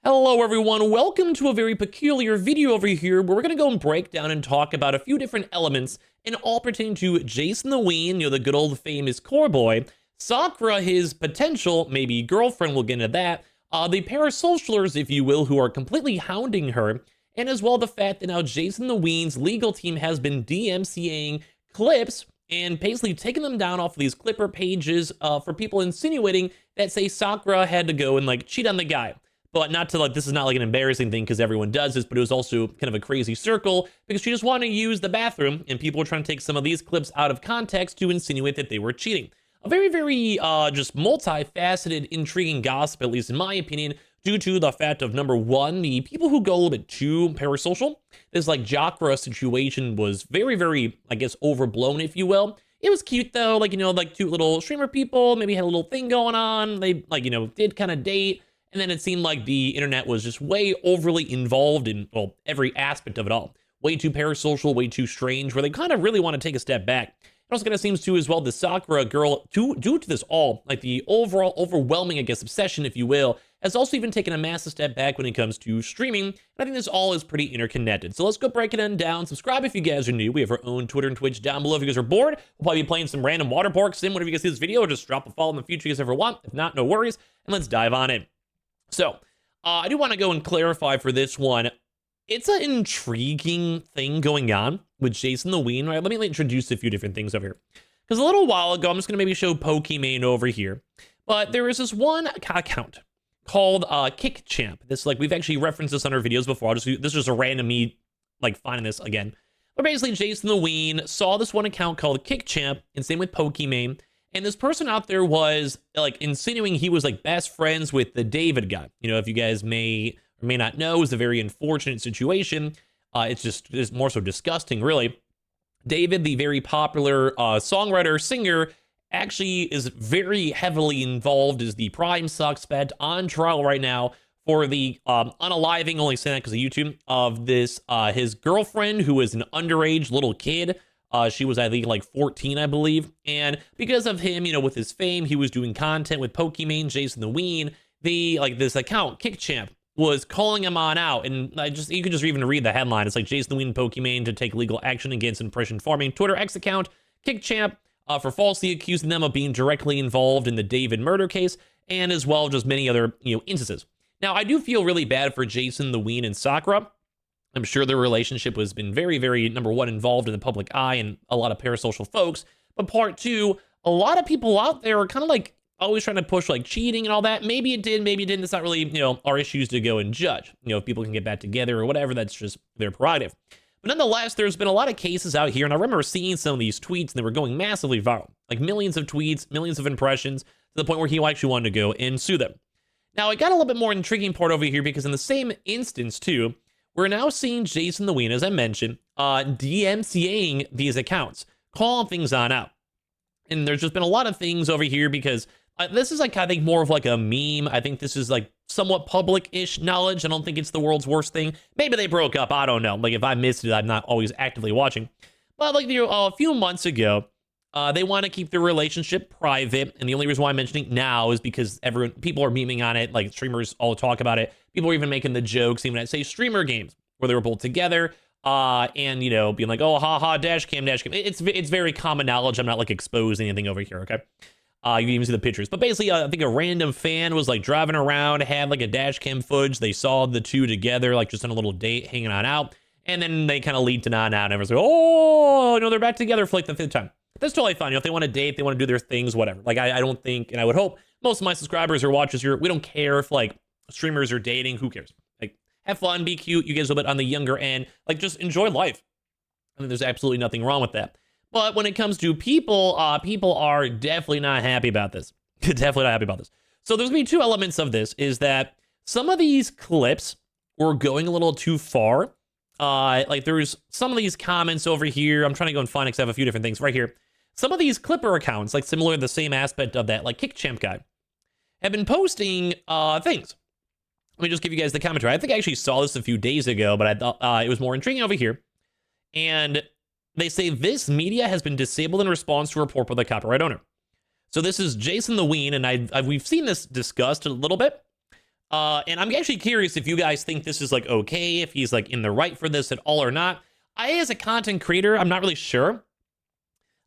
Hello everyone, welcome to a very peculiar video over here where we're going to go and break down and talk about a few different elements and all pertaining to JasonTheWeen, the good old famous core boy, Sakura, his potential, maybe girlfriend, we'll get into that, the parasocialers, if you will, who are completely hounding her, and as well the fact that now JasonTheWeen's legal team has been DMCAing clips and basically taking them down off of these Clipper pages for people insinuating that, say, Sakura had to go and cheat on the guy. But not to this is not an embarrassing thing because everyone does this, but it was also kind of a crazy circle because she just wanted to use the bathroom and people were trying to take some of these clips out of context to insinuate that they were cheating. A very, very just multifaceted, intriguing gossip, at least in my opinion, due to the fact of, number one, the people who go a little bit too parasocial. This Jakra situation was very, very, I guess, overblown, if you will. It was cute though, cute little streamer people, maybe had a little thing going on. They did kind of date. And then it seemed like the internet was just way overly involved in, well, every aspect of it all. Way too parasocial, way too strange, where they kind of really want to take a step back. It also kind of seems to, as well, the Sakura girl, due to this all, the overall overwhelming, I guess, obsession, if you will, has also even taken a massive step back when it comes to streaming. And I think this all is pretty interconnected. So let's go break it down. Subscribe if you guys are new. We have our own Twitter and Twitch down below if you guys are bored. We'll probably be playing some random water park sim whenever you guys see this video, or just drop a follow in the future if you guys ever want. If not, no worries. And let's dive on in. So, I do want to go and clarify for this one. It's an intriguing thing going on with JasonTheWeen, right? Let me introduce a few different things over here. Because a little while ago, I'm just going to maybe show Pokimane over here. But there is this one account called KickChamp. This, we've actually referenced this on our videos before. This is just a random me, finding this again. But basically, JasonTheWeen saw this one account called KickChamp, and same with Pokimane. And this person out there was insinuating he was best friends with the David guy. If you guys may or may not know, it's a very unfortunate situation. It's more so disgusting, really. David, the very popular songwriter, singer, actually is very heavily involved as the prime suspect on trial right now for the unaliving, only saying that because of YouTube, of this, his girlfriend, who is an underage little kid. She was, I think, 14, I believe. And because of him, with his fame, he was doing content with Pokimane, JasonTheWeen. This account, KickChamp, was calling him on out. And you could just even read the headline. It's JasonTheWeen and Pokimane to take legal action against impression farming Twitter X account, KickChamp, for falsely accusing them of being directly involved in the David murder case, and as well just many other, instances. Now, I do feel really bad for JasonTheWeen and Sakura. I'm sure their relationship has been very, very, number one, involved in the public eye and a lot of parasocial folks. But part two, a lot of people out there are kind of always trying to push cheating and all that. Maybe it did, maybe it didn't. It's not really, our issues to go and judge. If people can get back together or whatever, that's just their prerogative. But nonetheless, there's been a lot of cases out here. And I remember seeing some of these tweets and they were going massively viral. Millions of tweets, millions of impressions, to the point where he actually wanted to go and sue them. Now, it got a little bit more intriguing part over here because in the same instance, too, we're now seeing JasonTheWeen, as I mentioned, DMCAing these accounts, calling things on out. And there's just been a lot of things over here because this is I think more of a meme. I think this is somewhat public-ish knowledge. I don't think it's the world's worst thing. Maybe they broke up. I don't know. If I missed it, I'm not always actively watching. But a few months ago, they want to keep their relationship private. And the only reason why I'm mentioning it now is because people are memeing on it. Streamers all talk about it. People are even making the jokes, even at, say, streamer games, where they were both together, and, being oh, haha, dash cam. It's very common knowledge. I'm not, exposing anything over here, okay? You can even see the pictures. But basically, I think a random fan was, driving around, had, a dash cam footage. They saw the two together, just on a little date, hanging on out. And then they kind of leaked it on out, and everyone's oh, they're back together for, the fifth time. That's totally fine. If they want to date, they want to do their things, whatever. I don't think, and I would hope most of my subscribers or watchers here, we don't care if, streamers are dating. Who cares? Have fun, be cute. You guys a little bit on the younger end. Just enjoy life. I mean, there's absolutely nothing wrong with that. But when it comes to people, people are definitely not happy about this. Definitely not happy about this. So there's going to be two elements of this, is that some of these clips were going a little too far. There's some of these comments over here. I'm trying to go and find, because I have a few different things right here. Some of these Clipper accounts, similar to the same aspect of that, KickChamp guy, have been posting things. Let me just give you guys the commentary. I think I actually saw this a few days ago, but I thought it was more intriguing over here. And they say this media has been disabled in response to a report by the copyright owner. So this is JasonTheWeen, and we've seen this discussed a little bit. And I'm actually curious if you guys think this is like okay, if he's like in the right for this at all or not. As a content creator, I'm not really sure.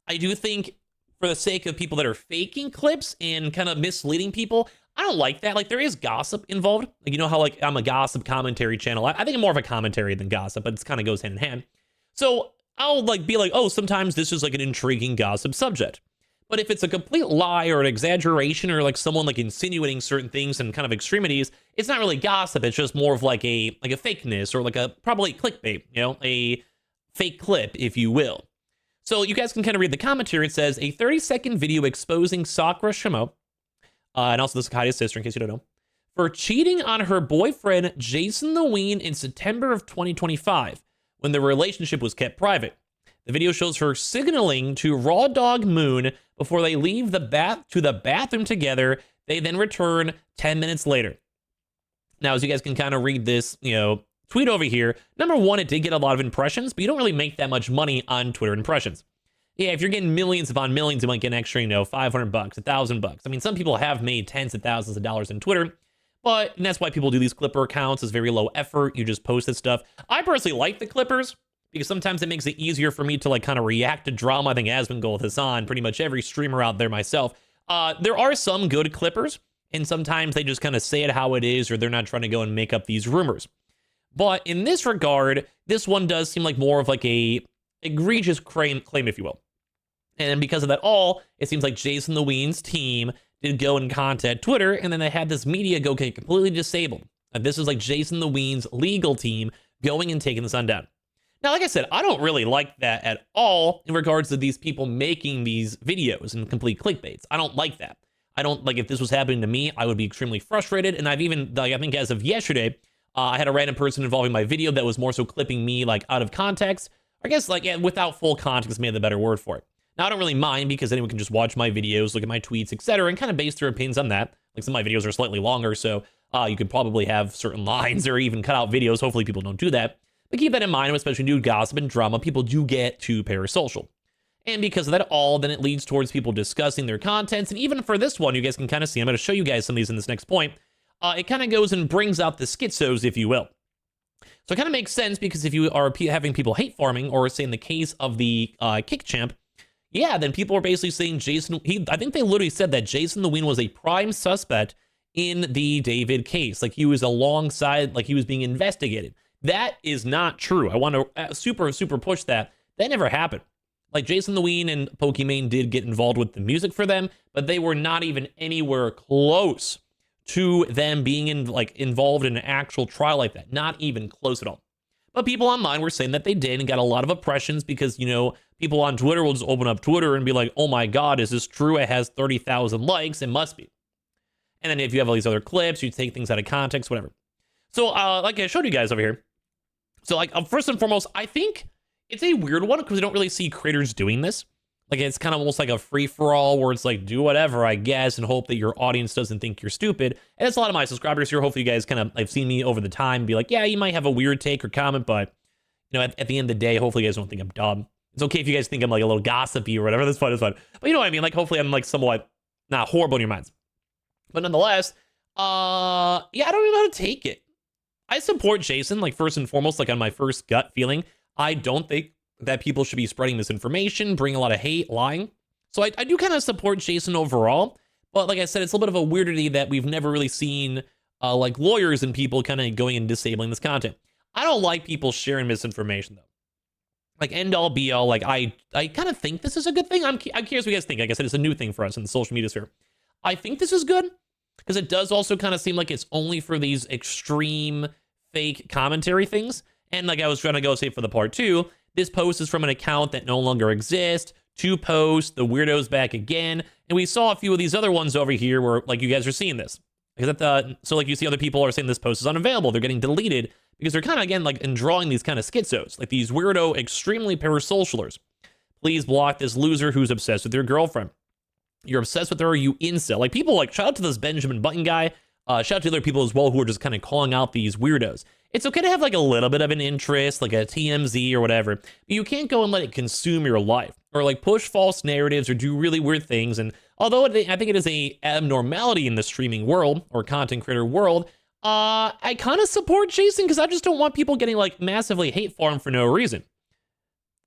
I do think for the sake of people that are faking clips and kind of misleading people, I don't like that. Like, there is gossip involved. Like, you know how like I'm a gossip commentary channel. I think I'm more of a commentary than gossip, but it kind of goes hand in hand. So I'll like be like, oh, sometimes this is like an intriguing gossip subject. But if it's a complete lie or an exaggeration or like someone like insinuating certain things and kind of extremities, it's not really gossip. It's just more of like a fakeness or like a probably clickbait, you know, a fake clip, if you will. So you guys can kind of read the commentary. It says a 30-second video exposing Sakura Shimo, and also this is Kai's sister in case you don't know, for cheating on her boyfriend JasonTheWeen in September of 2025 when the relationship was kept private. The video shows her signaling to Raw Dog Moon before they leave the bathroom together. They then return 10 minutes later. Now, as you guys can kind of read this, you know, tweet over here, number one, it did get a lot of impressions, but you don't really make that much money on Twitter impressions. Yeah, if you're getting millions upon millions, you might get an extra, you know, $500, $1,000. I mean, some people have made tens of thousands of dollars in Twitter, but and that's why people do these Clipper accounts. It's very low effort. You just post this stuff. I personally like the Clippers because sometimes it makes it easier for me to like kind of react to drama. I think Asmongold is on pretty much every streamer out there myself. There are some good Clippers, and sometimes they just kind of say it how it is, or they're not trying to go and make up these rumors. But in this regard, this one does seem like more of like a egregious claim, if you will. And because of that all, it seems like JasonTheWeen's team did go and contact Twitter, and then they had this media go get completely disabled. And this is like JasonTheWeen's legal team going and taking this on down. Now, like I said, I don't really like that at all in regards to these people making these videos and complete clickbaits. I don't like that. I don't like if this was happening to me, I would be extremely frustrated. And I've even, like, I think as of yesterday, I had a random person involving my video that was more so clipping me like out of context. I guess like without full context may be the better word for it. Now, I don't really mind because anyone can just watch my videos, look at my tweets, etc., and kind of base their opinions on that. Like some of my videos are slightly longer, so you could probably have certain lines or even cut out videos. Hopefully people don't do that. But keep that in mind, especially when you do gossip and drama, people do get too parasocial. And because of that all, then it leads towards people discussing their contents. And even for this one, you guys can kind of see, I'm going to show you guys some of these in this next point. It kind of goes and brings out the schizos, if you will. So it kind of makes sense because if you are having people hate farming, or say in the case of the Kick Champ, yeah, then people are basically saying I think they literally said that JasonTheWeen was a prime suspect in the David case. Like he was alongside, like he was being investigated. That is not true. I want to super push that. That never happened. Like JasonTheWeen and Pokimane did get involved with the music for them, but they were not even anywhere close to them being involved in an actual trial like that. Not even close at all. But people online were saying that they did and got a lot of impressions because, you know, people on Twitter will just open up Twitter and be like, oh my God, is this true? It has 30,000 likes. It must be. And then if you have all these other clips, you take things out of context, whatever. So like I showed you guys over here. So like first and foremost, I think it's a weird one because we don't really see creators doing this. Like it's kind of almost like a free-for-all where it's like, do whatever, I guess, and hope that your audience doesn't think you're stupid. And it's a lot of my subscribers here. Hopefully you guys kind of have seen me over the time be like, yeah, you might have a weird take or comment, but you know, at the end of the day, hopefully you guys don't think I'm dumb. It's okay if you guys think I'm like a little gossipy or whatever. That's fine, that's fine. But you know what I mean? Like hopefully I'm like somewhat not horrible in your minds. But nonetheless, yeah, I don't even know how to take it. I support Jason, like first and foremost, like on my first gut feeling. I don't think that people should be spreading this information, bring a lot of hate, lying. So I do kind of support Jason overall. But like I said, it's a little bit of a weirdity that we've never really seen like lawyers and people kind of going and disabling this content. I don't like people sharing misinformation though. Like end all be all, like I kind of think this is a good thing. I'm curious what you guys think. Like I said, it's a new thing for us in the social media sphere. I think this is good because it does also kind of seem like it's only for these extreme fake commentary things. And like I was trying to go say for the part 2, this post is from an account that no longer exists. 2 posts, the weirdo's back again. And we saw a few of these other ones over here where like you guys are seeing this. Because so like you see other people are saying this post is unavailable. They're getting deleted because they're kind of, again, like drawing these kind of schizos, like these weirdo, extremely parasocialers. Please block this loser who's obsessed with your girlfriend. You're obsessed with her, you incel. Like people like, shout out to this Benjamin Button guy. Shout out to other people as well who are just kind of calling out these weirdos. It's okay to have like a little bit of an interest, like a TMZ or whatever, but you can't go and let it consume your life or like push false narratives or do really weird things. And although I think it is a abnormality in the streaming world or content creator world, I kind of support Jason because I just don't want people getting like massively hate for him for no reason.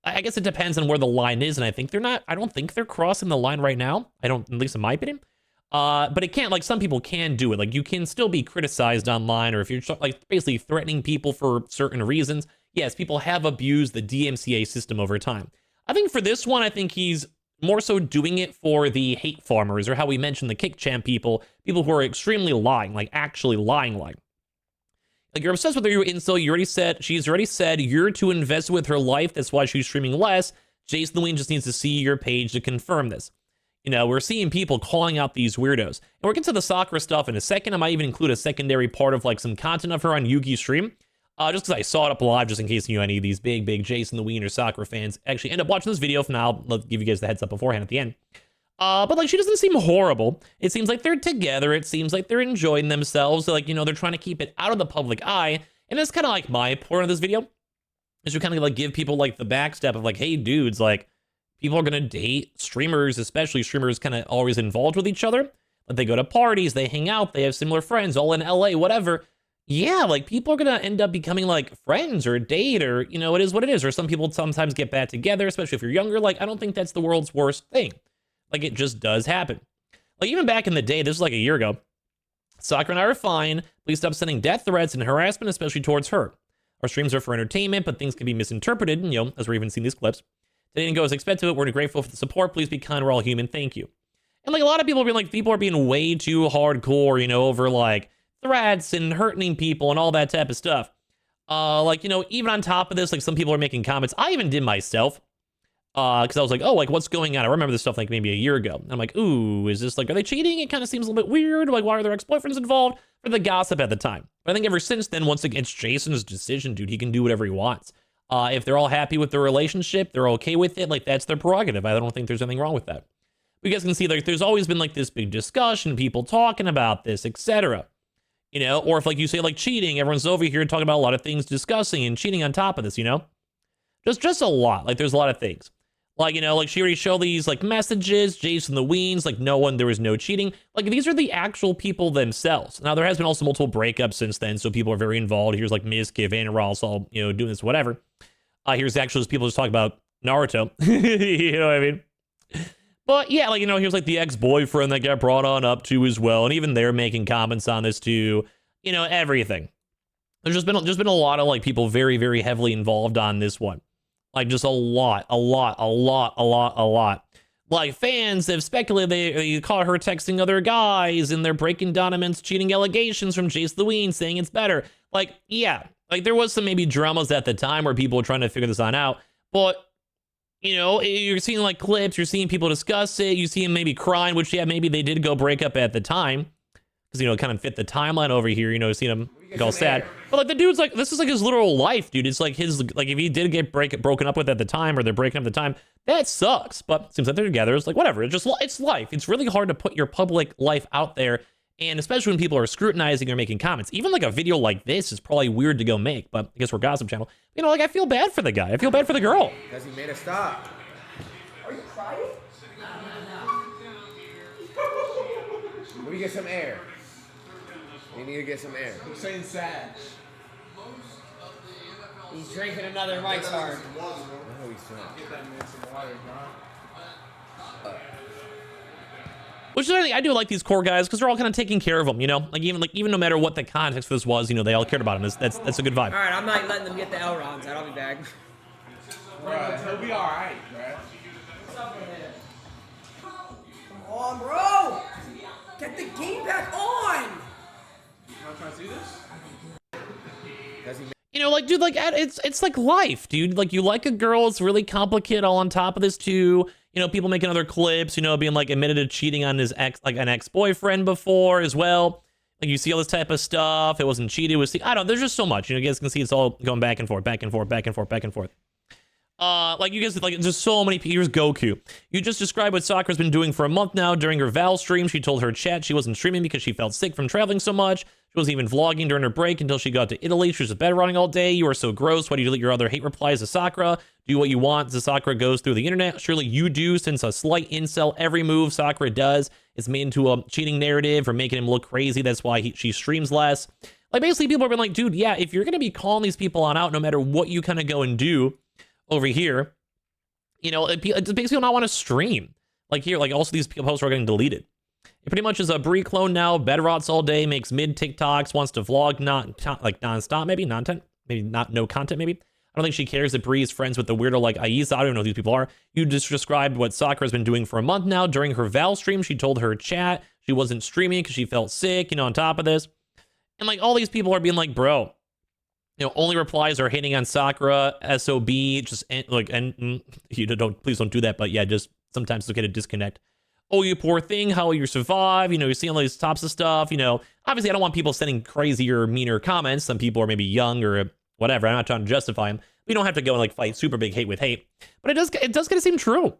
I guess it depends on where the line is, and I don't think they're crossing the line right now. I don't, at least in my opinion. But it can't, like, some people can do it. Like, you can still be criticized online, or if you're like basically threatening people for certain reasons. Yes, people have abused the DMCA system over time. I think for this one, I think he's more so doing it for the hate farmers, or how we mentioned the kick champ people who are extremely lying, like actually lying. Like you're obsessed with her, you incel, she's already said you're too invested with her life, that's why she's streaming less. JasonTheWeen just needs to see your page to confirm this. You know, we're seeing people calling out these weirdos. And we'll get to the Sakura stuff in a second. I might even include a secondary part of like some content of her on Yugi's stream. Just because I saw it up live, just in case any of these big JasonTheWeen or Sakura fans actually end up watching this video. For now, I'll give you guys the heads up beforehand at the end. But like, she doesn't seem horrible. It seems like they're together. It seems like they're enjoying themselves. Like, you know, they're trying to keep it out of the public eye. And that's kind of like my point of this video, is to kind of like give people like the backstep of like, hey dudes, like, people are gonna date streamers, especially streamers kind of always involved with each other. Like, they go to parties, they hang out, they have similar friends, all in LA, whatever. Yeah, like, people are gonna end up becoming like friends or date, or, you know, it is what it is. Or some people sometimes get back together, especially if you're younger. Like, I don't think that's the world's worst thing. Like, it just does happen. Like, even back in the day, this was like a year ago, Sakura and I are fine. Please stop sending death threats and harassment, especially towards her. Our streams are for entertainment, but things can be misinterpreted, you know, as we're even seeing these clips. They didn't go as expected. We're grateful for the support. Please be kind. We're all human. Thank you. And like, a lot of people are being like, people are being way too hardcore, you know, over like threats and hurting people and all that type of stuff. Like, you know, even on top of this, like, some people are making comments. I even did myself. Because I was like, oh, like, what's going on? I remember this stuff like maybe a year ago. And I'm like, ooh, is this like, are they cheating? It kind of seems a little bit weird. Like, why are their ex-boyfriends involved? For the gossip at the time. But I think ever since then, once again, it's Jason's decision, dude. He can do whatever he wants. If they're all happy with their relationship, they're okay with it, like, that's their prerogative. I don't think there's anything wrong with that. You guys can see, like, there's always been like this big discussion, people talking about this, etc. You know, or if like you say like cheating, everyone's over here talking about a lot of things, discussing and cheating on top of this, you know? Just a lot. Like, there's a lot of things. Like, you know, like, she already showed these like messages, JasonTheWeen's, like, there was no cheating. Like, these are the actual people themselves. Now, there has been also multiple breakups since then, so people are very involved. Here's like Miz, Kiv, and Ross all, you know, doing this, whatever. Here's actually just people just talking about Naruto. You know what I mean? But yeah, like, you know, here's like the ex-boyfriend that got brought on up to as well. And even they're making comments on this too. You know, everything. There's just been a lot of like people very heavily involved on this one. Like, just a lot. Like, fans have speculated they caught her texting other guys, and they're breaking down immense cheating allegations from JasonTheWeen, saying it's better. Like, yeah, like, there was some maybe dramas at the time where people were trying to figure this on out, but, you know, you're seeing like clips, you're seeing people discuss it, you see him maybe crying, which, yeah, maybe they did go break up at the time, because, you know, it kind of fit the timeline over here, you know, seeing him all sad. But like, the dude's like, this is like his literal life, dude. It's like his, like, if he did get broken up with at the time, or they're breaking up at the time, that sucks. But it seems like they're together. It's like, whatever. It's life. It's really hard to put your public life out there, and especially when people are scrutinizing or making comments. Even like a video like this is probably weird to go make, but I guess we're Gossip Channel. You know, like, I feel bad for the guy. I feel bad for the girl. Because he made a stop. Are you crying? Let me get some air. You need to get some air. I'm saying sad. He's drinking another Mike's Hard. No, he's not. Get that man some water, bro. Which is the thing, I do like these core guys because they're all kind of taking care of them, you know? Like, even no matter what the context for this was, you know, they all cared about him. That's a good vibe. All right, I'm not letting them get the L rounds out. I'll be back. Bro, he'll be all right, bro. Come on, bro. Get the game back on. You want to try to see this? You know, like, dude, like, it's like life, dude. Like, you like a girl, it's really complicated all on top of this, too. You know, people making other clips, you know, being, like, admitted to cheating on his an ex-boyfriend before as well. Like, you see all this type of stuff. It wasn't cheated, it was, I don't know, there's just so much. You know, you guys can see it's all going back and forth. Like, you guys, like, there's so many, here's Goku. You just described what Sakura's been doing for a month now. During her Val stream, she told her chat she wasn't streaming because she felt sick from traveling so much. She wasn't even vlogging during her break until she got to Italy. She was bed running all day. You are so gross. Why do you delete your other hate replies to Sakura? Do what you want as Sakura goes through the internet. Surely you do, since a slight incel, every move Sakura does is made into a cheating narrative or making him look crazy. That's why she streams less. Like, basically, people have been like, dude, yeah, if you're going to be calling these people on out, no matter what you kind of go and do over here, you know, it makes people not want to stream. Like here, like also these posts are getting deleted. It pretty much is a Brie clone now, bed rots all day, makes mid TikToks, wants to vlog like nonstop, maybe no content, maybe. I don't think she cares that Brie is friends with the weirdo like Aiza. I don't even know who these people are. You just described what Sakura's been doing for a month now. During her Val stream, she told her chat she wasn't streaming because she felt sick, you know, on top of this. And like all these people are being like, bro, you know, only replies are hating on Sakura, SOB, just like, and you don't, please don't do that. But yeah, just sometimes it's okay to disconnect. Oh, you poor thing, how will you survive? You know, you're seeing all these types of stuff. You know, obviously, I don't want people sending crazier, meaner comments. Some people are maybe young or whatever. I'm not trying to justify them. We don't have to go and like fight super big hate with hate. But it does kind of seem true.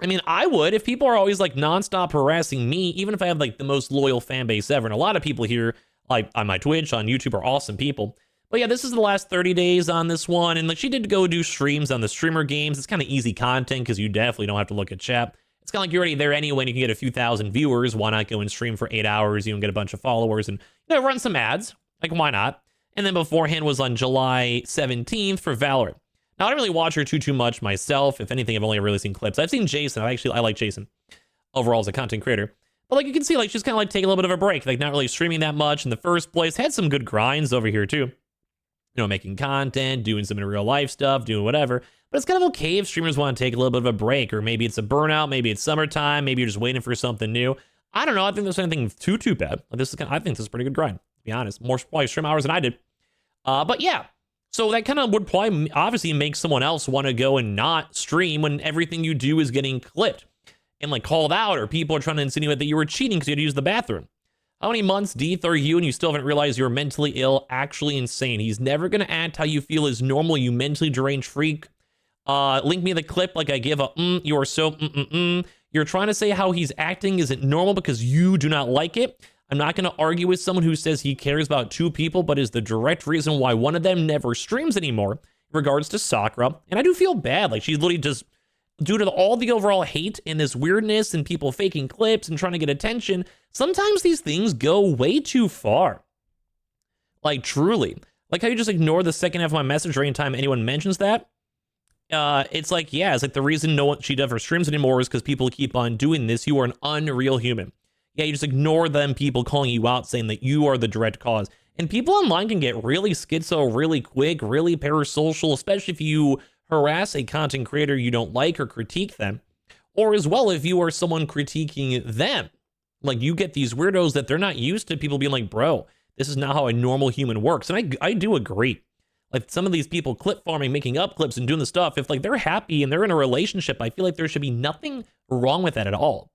I mean, I would if people are always like nonstop harassing me, even if I have like the most loyal fan base ever. And a lot of people here, like on my Twitch, on YouTube, are awesome people. But yeah, this is the last 30 days on this one. And like she did go do streams on the streamer games. It's kind of easy content because you definitely don't have to look at chat. It's kind of like you're already there anyway and you can get a few thousand viewers. Why not go and stream for 8 hours? You can get a bunch of followers and, you know, run some ads. Like, why not? And then beforehand was on July 17th for Valorant. Now, I don't really watch her too much myself. If anything, I've only really seen clips. I've seen Jason. I like Jason overall as a content creator. But like you can see, like she's kind of like taking a little bit of a break. Like not really streaming that much in the first place. Had some good grinds over here too. You know, making content, doing some in real life stuff, doing whatever. But it's kind of okay if streamers want to take a little bit of a break, or maybe it's a burnout, maybe it's summertime, maybe you're just waiting for something new. I don't know. I think there's anything too bad. This is I think this is a pretty good grind, to be honest. More probably stream hours than I did. But yeah, so that kind of would probably obviously make someone else want to go and not stream when everything you do is getting clipped and like called out, or people are trying to insinuate that you were cheating because you had to use the bathroom. How many months, Deeth, are you and you still haven't realized you're mentally ill? Actually insane. He's never going to act how you feel is normal, you mentally deranged freak. Link me the clip like I give a you are so You're trying to say how he's acting isn't normal because you do not like it. I'm not going to argue with someone who says he cares about two people, but is the direct reason why one of them never streams anymore in regards to Sakura. And I do feel bad. Like she's literally just, due to all the overall hate and this weirdness and people faking clips and trying to get attention, sometimes these things go way too far. Like truly. Like how you just ignore the second half of my message or anytime anyone mentions that. It's like, yeah, it's like the reason she never streams anymore is because people keep on doing this. You are an unreal human. Yeah, you just ignore them, people calling you out, saying that you are the direct cause. And people online can get really schizo really quick, really parasocial, especially if you harass a content creator you don't like or critique them. Or as well, if you are someone critiquing them. Like, you get these weirdos that they're not used to people being like, bro, this is not how a normal human works. And I do agree. Like, some of these people clip farming, making up clips and doing the stuff, if like they're happy and they're in a relationship, I feel like there should be nothing wrong with that at all.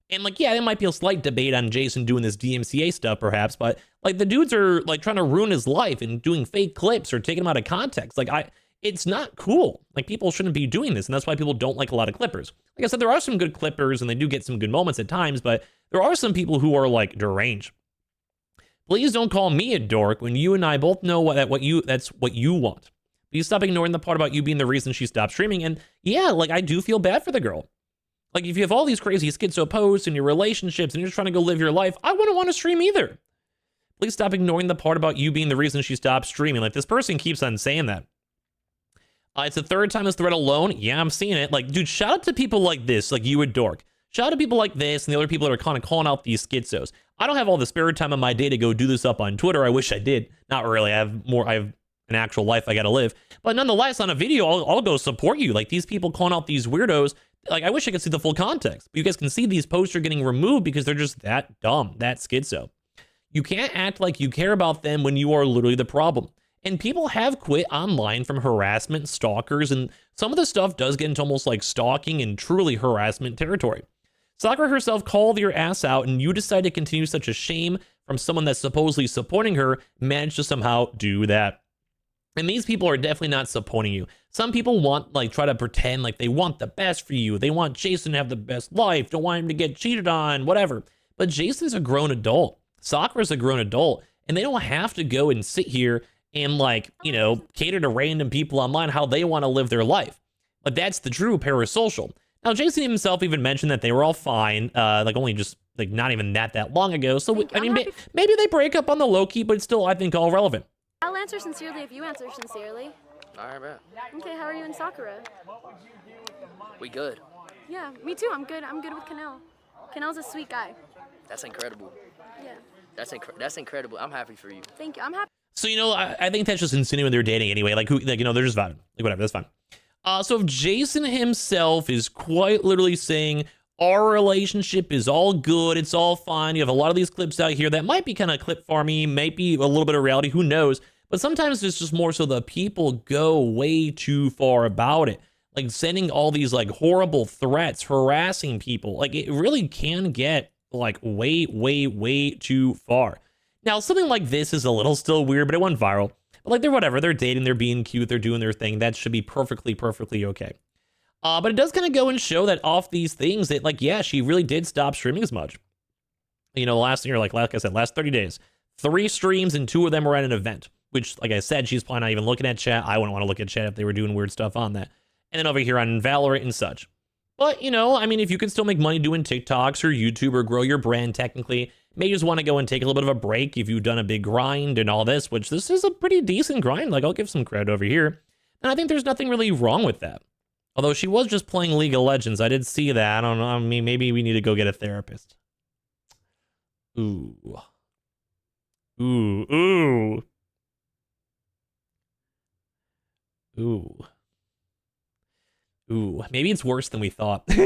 And like, yeah, there might be a slight debate on Jason doing this DMCA stuff perhaps, but like the dudes are like trying to ruin his life and doing fake clips or taking him out of context. Like it's not cool. Like people shouldn't be doing this. And that's why people don't like a lot of clippers. Like I said, there are some good clippers and they do get some good moments at times, but there are some people who are like deranged. Please don't call me a dork when you and I both know that's what you want. Please stop ignoring the part about you being the reason she stopped streaming. And yeah, like I do feel bad for the girl. Like, if you have all these crazy schizo posts in your relationships and you're just trying to go live your life, I wouldn't want to stream either. Please stop ignoring the part about you being the reason she stopped streaming. Like, this person keeps on saying that. It's the third time this thread alone. Yeah, I'm seeing it. Like, dude, shout out to people like this, like you a dork. Shout out to people like this and the other people that are kind of calling out these schizos. I don't have all the spare time in my day to go do this up on Twitter. I wish I did. Not really. I have an actual life I got to live. But nonetheless, on a video, I'll go support you. Like, these people calling out these weirdos. Like, I wish I could see the full context. But you guys can see these posts are getting removed because they're just that dumb, that schizo. You can't act like you care about them when you are literally the problem. And people have quit online from harassment, stalkers, and some of the stuff does get into almost like stalking and truly harassment territory. Sakura herself called your ass out, and you decide to continue such a shame from someone that's supposedly supporting her, managed to somehow do that. And these people are definitely not supporting you. Some people try to pretend like they want the best for you. They want Jason to have the best life, don't want him to get cheated on, whatever. But Jason's a grown adult. Sakura's a grown adult, and they don't have to go and sit here and cater to random people online how they want to live their life. But that's the true parasocial. Now, Jason himself even mentioned that they were all fine, only just like not even that long ago. So Thank you. I mean, I'm happy- maybe they break up on the low key, but it's still I think all relevant. I'll answer sincerely if you answer sincerely. Alright, bro. Okay, how are you and Sakura? We good. Yeah, me too. I'm good. I'm good with Kanel. Kanel's a sweet guy. That's incredible. Yeah. That's incredible. I'm happy for you. Thank you. I'm happy. So, you know, I think that's just insinuating they're dating anyway. Like, who, like, you know, they're just vibing. Like, whatever, that's fine. So if Jason himself is quite literally saying our relationship is all good, it's all fine. You have a lot of these clips out here that might be kind of clip farmy, might be a little bit of reality, who knows? But sometimes it's just more so the people go way too far about it. Like sending all these like horrible threats, harassing people. Like it really can get like way too far. Now, something like this is a little still weird, but it went viral. But like they're whatever, they're dating, they're being cute, they're doing their thing. That should be perfectly okay. But it does kind of go and show that off these things that like, yeah, she really did stop streaming as much. You know, the last year, like I said, last 30 days, 3 streams and 2 of them were at an event, which like I said, she's probably not even looking at chat. I wouldn't want to look at chat if they were doing weird stuff on that. And then over here on Valorant and such. But, you know, I mean, if you can still make money doing TikToks or YouTube or grow your brand technically, may just want to go and take a little bit of a break if you've done a big grind and all this, which this is a pretty decent grind. Like, I'll give some credit over here. And I think there's nothing really wrong with that. Although she was just playing League of Legends. I did see that. I don't know. I mean, maybe we need to go get a therapist. Ooh. Ooh. Ooh. Ooh. Ooh, maybe it's worse than we thought. But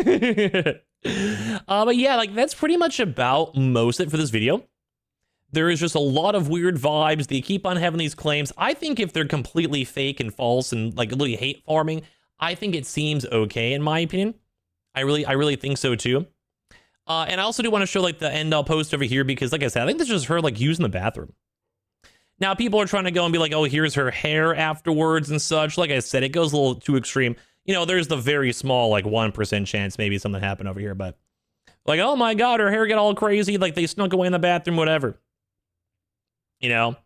yeah, like that's pretty much about most of it for this video. There is just a lot of weird vibes. They keep on having these claims. I think if they're completely fake and false and like literally hate farming, I think it seems okay in my opinion. I really think so too. And I also do want to show like the end I'll post over here because like I said, I think this is just her like using the bathroom. Now people are trying to go and be like, oh, here's her hair afterwards and such. Like I said, it goes a little too extreme. You know, there's the very small, like 1% chance maybe something happened over here, but like, oh my God, her hair got all crazy. Like they snuck away in the bathroom, whatever. You know?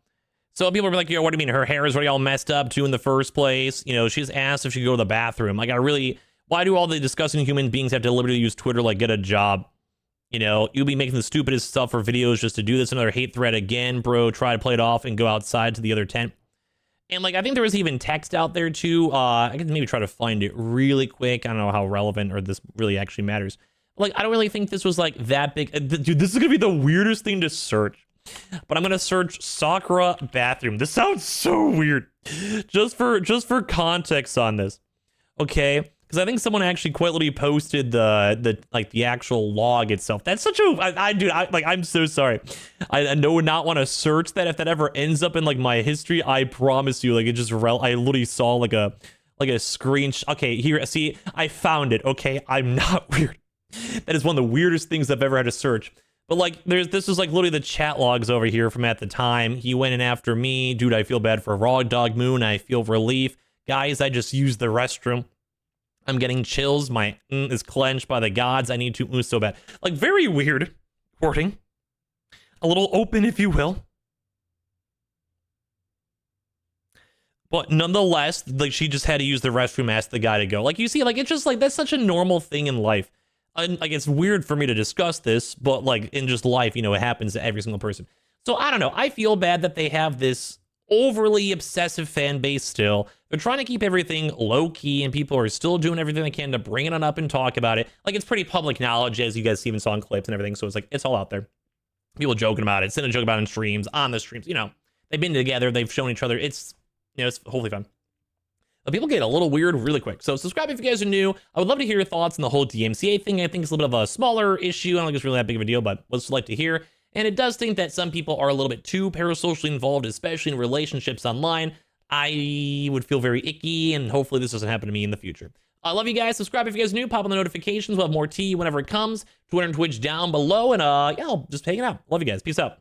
So people are like, yo, what do you mean? Her hair is already all messed up too in the first place. You know, she's asked if she could go to the bathroom. Like why do all the disgusting human beings have to literally use Twitter, like get a job? You know, you'll be making the stupidest stuff for videos just to do this. Another hate thread again, bro. Try to play it off and go outside to the other tent. And like, I think there was even text out there too. I can maybe try to find it really quick. I don't know how relevant or this really actually matters. Like, I don't really think this was like that big. Dude, this is going to be the weirdest thing to search. But I'm going to search Sakura bathroom. This sounds so weird. Just for context on this. Okay. Because I think someone actually quite literally posted the actual log itself. That's such a dude. I'm so sorry. I would not want to search that. If that ever ends up in like my history, I promise you, like it just I literally saw like a screenshot. Okay, here, see, I found it. Okay, I'm not weird. That is one of the weirdest things I've ever had to search. But like, this is like literally the chat logs over here from at the time. He went in after me, dude. I feel bad for Raw Dog Moon. I feel relief, guys. I just used the restroom. I'm getting chills. My is clenched by the gods. I need to so bad. Like, very weird wording. A little open, if you will. But nonetheless, like, she just had to use the restroom, ask the guy to go. Like, you see, like, it's just, like, that's such a normal thing in life. And, like, it's weird for me to discuss this, but, like, in just life, you know, it happens to every single person. So, I don't know. I feel bad that they have this overly obsessive fan base still. They're trying to keep everything low-key, and people are still doing everything they can to bring it on up and talk about it. Like, it's pretty public knowledge, as you guys even saw in clips and everything, so it's like, it's all out there. People joking about it, sitting and joking about it in streams, on the streams, you know. They've been together, they've shown each other. It's, you know, it's hopefully fun. But people get a little weird really quick. So subscribe if you guys are new. I would love to hear your thoughts on the whole DMCA thing. I think it's a little bit of a smaller issue. I don't think it's really that big of a deal, but what's like to hear. And it does think that some people are a little bit too parasocially involved, especially in relationships online. I would feel very icky, and hopefully this doesn't happen to me in the future. I love you guys. Subscribe if you guys are new. Pop on the notifications. We'll have more tea whenever it comes. Twitter and Twitch down below. And yeah, I'll just hang it out. Love you guys. Peace out.